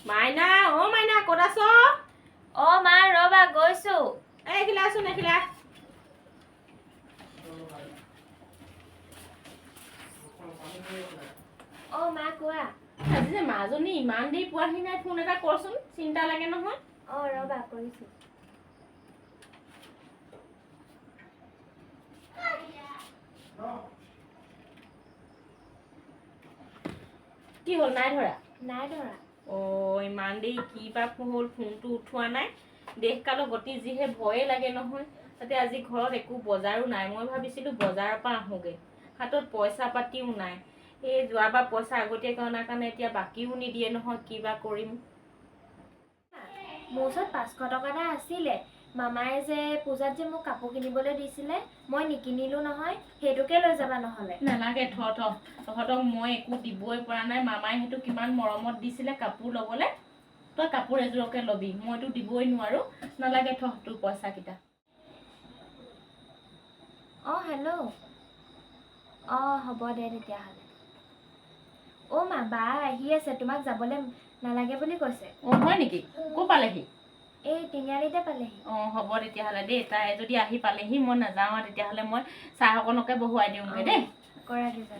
মাইনা মাইনা ক'ত আছ? মা ৰবা গৈছো। এইখিলাচোন এইখিলা। মা কোৱা। আজি যে মাজনী ইমান দেৰি পোৱাহি নাই, ফোন এটা কৰচোন, চিন্তা লাগে নহয়। ৰবা কৰিছো। কি হ'ল, নাই ধৰা? নাই ধৰা। ইমান দেৰি কি বা হ'ল, ফোনটো উঠোৱা নাই। দেশকালৰ গতি যিহে ভয়ে লাগে নহয়। তাতে আজি ঘৰত একো বজাৰো নাই। মই ভাবিছিলোঁ বজাৰৰ পৰা আহোঁগৈ, হাতত পইচা পাতিও নাই। এই যোৱাবাৰ পইচা আগতীয়াকৈ অনাৰ কাৰণে এতিয়া বাকীও নিদিয়ে নহয়, কি বা কৰিম। মোৰ ওচৰত 500 টকা এটা আছিলে। মামাই যে পূজাত যে মোক কাপোৰ কিনিবলৈ দিছিলে, মই নিকিনিলো নহয়। সেইটোকে লৈ যাবা নহ'লে। নালাগে, তহঁতক মই একো দিবই পৰা নাই। মামাই সেইটো কিমান মৰমত দিছিলে কাপোৰ ল'বলৈ। তই কাপোৰ এযোৰকে ল'বি, মইতো দিবই নোৱাৰোঁ। নালাগে, তোৰ পইচাকেইটা। হেল্ল'। হ'ব দে তেতিয়াহ'লে। মা বা আহি আছে, তোমাক যাবলৈ নালাগে বুলি কৈছে। হয় নেকি? ক'ৰ পালেহি? এই তিনিআলিতে পালেহি। হ'ব তেতিয়াহ'লে দেই। তাই যদি আহি পালেহি, মই নাযাওঁ আৰু তেতিয়াহ'লে মই চাহ অকণকে বহুৱাই দিওঁগৈ দেই। কৰা দিবা।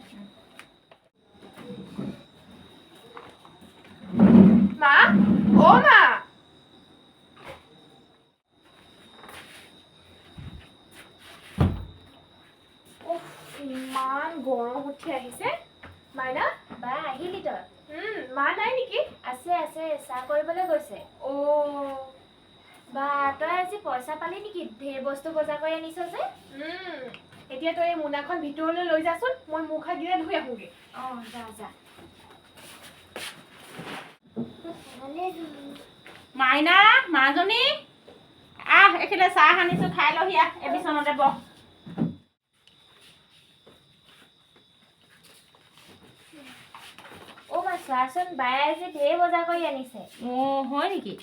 মা মা ইমান গৰম উঠি আহিছে। মাইনা বা আহিলি তই? মা নাই নেকি? আছে চাহ কৰিবলৈ গৈছে। বা তই আজি পইচা পালি নেকি? ঢেৰ বস্তু বজাৰ কৰি আনিছ যে। এতিয়া তই এই মোনাখন ভিতৰলৈ লৈ যাচোন, মই মুখ হাত কেইটা ধুই আহোঁগৈ। যা। মাইনা, মাজনী, এইখিনিতে চাহ আনিছোঁ, খাই লহি আহ। এই বিচনাতে বহ। মা চোৱাচোন, বায়ে আজি ঢেৰ বজাৰ কৰি আনিছে। হয় নেকি?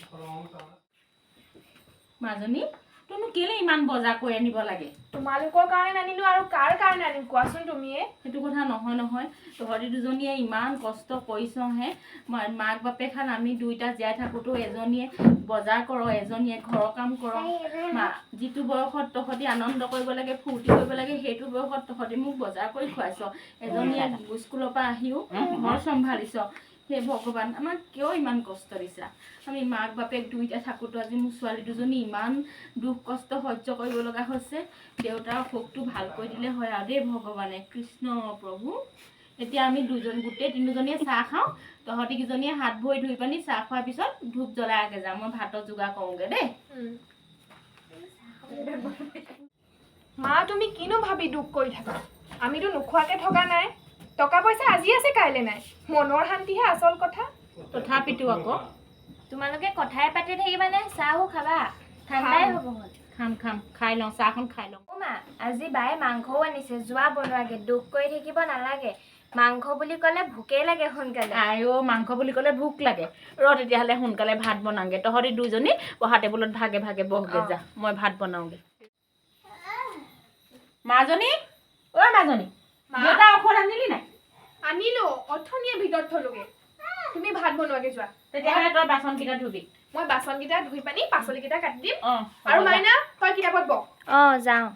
মাজনী, তোৰনো কেলে ইমান বজাৰ কৰি আনিব লাগে? তোমালোকৰ কাৰণে আনিলো আৰু কাৰ কাৰণে আনিম কোৱাচোন তুমিয়ে? সেইটো কথা নহয়। তহঁতি দুজনীয়ে ইমান কষ্ট কৰিছ হে। মাক বাপেকহাল আমি দুইটা জীয়াই থাকোঁতো এজনীয়ে বজাৰ কৰ, এজনীয়ে ঘৰৰ কাম কৰ। যিটো বয়সত তহঁতি আনন্দ কৰিব লাগে, ফূৰ্তি কৰিব লাগে, সেইটো বয়সত তহঁতি মোক বজাৰ কৰি খুৱাইছ। এজনীয়ে স্কুলৰ পৰা আহিও ঘৰ চম্ভালিছ। হে ভগৱান, আমাক কিয় ইমান কষ্ট দিছা? আমি মাক বাপেক দুইটা থাকোঁতো আজি মোৰ ছোৱালী দুজনী ইমান দুখ কষ্ট সহ্য কৰিব লগা হৈছে। দেউতাৰ অসুখটো ভাল কৰি দিলে হয় আৰু দেই ভগৱানে। কৃষ্ণ প্ৰভু। এতিয়া আমি গোটেই তিনিজনীয়ে চাহ খাওঁ। তহঁতি কেইজনীয়ে হাত ভৰি ধুই পানি চাহ খোৱাৰ পিছত ধূপ জ্বলাই আগে যাম। মই ভাতৰ যোগাৰ কৰোঁগৈ দেই। মা তুমি কিনো ভাবি দুখ কৰি থাকা? আমিতো নোখোৱাকে থকা নাই। টকা পইচা আজি আছে কাইলৈ নাই। মনৰ শান্তিহে আচল কথা। তথাপিতো আকৌ তোমালোকে কথাই পাতি থাকিবানে? চাহো খাবা, ঠাণ্ডাই হ'ব হ'ল। খাম, খাই লওঁ, চাহখন খাই লওঁ। মা আজি বায়ে মাংসও আনিছে, যোৱা বনোৱাগে। দুখ কৰি থাকিব নালাগে। মাংস বুলি ক'লে ভোকেই লাগে সোনকালে। মাংস বুলি ক'লে ভোক লাগে। তেতিয়াহ'লে সোনকালে ভাত বনাওঁগে। তহঁতি দুইজনী বহা টেবুলত ভাগে ভাগে বহগে যা, মই ভাত বনাওঁগে। মাজনী, মাজনী, দেউতাৰ ঔষধ আনিলি নাই? আনিলো, অথনিয়ে ভিতৰত থলোগে। তুমি ভাত বনোৱাগে যোৱা। তেতিয়াহ'লে তই বাচনকেইটা ধুবি। মই বাচনকেইটা ধুই পানি পাচলিকেইটা কাটি দিম। আৰু মাইনা, তই কিতাপত বহ। যাওঁ।